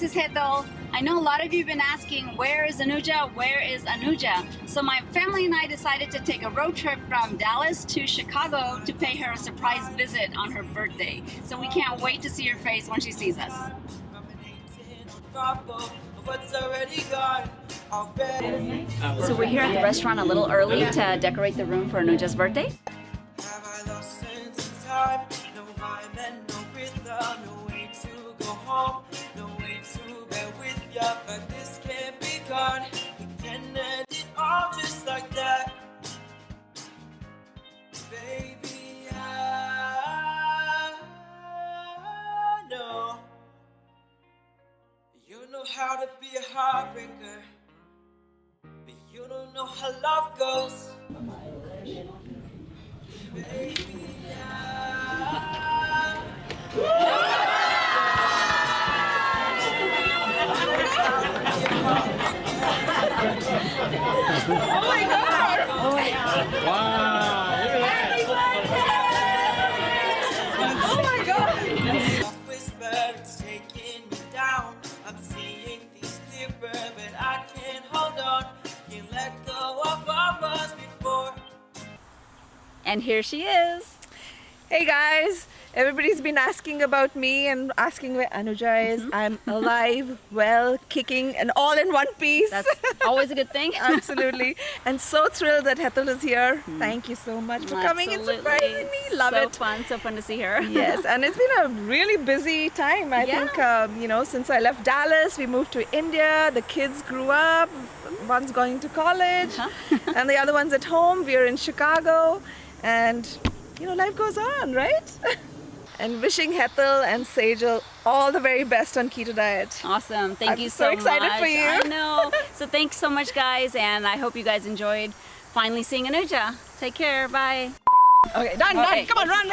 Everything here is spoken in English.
this is Hetal. I know a lot of you have been asking, where is Anuja? Where is Anuja? So my family and I decided to take a road trip from Dallas to Chicago to pay her a surprise visit on her birthday. So we can't wait to see her face when she sees us. So we're here at the restaurant a little early to decorate the room for Anuja's birthday. But this can't be gone. We can end it all just like that. Baby, I know you know how to be a heartbreaker, but you don't know how love goes. Baby, Oh my God! Oh my God! Wow! Look at Oh my God! whisper, it's taking me down. I'm seeing things clearer, but I can't hold on. Can't let go of what was before. And here she is. Hey guys, everybody's been asking about me and asking where Anuja is. I'm alive, well, kicking, and all in one piece. That's always a good thing. Absolutely. And so thrilled that Hetal is here. Thank you so much for coming and surprising me. Love it. So fun to see her. Yes, and it's been a really busy time. I think, since I left Dallas, we moved to India, the kids grew up, one's going to college, and the other one's at home. We're in Chicago, and life goes on, right? And wishing Hetal and Sejal all the very best on keto diet. Awesome. Thank you so much. I'm so excited for you. I know. So thanks so much, guys, and I hope you guys enjoyed finally seeing Anuja. Take care. Bye. Okay, done. Come on, run.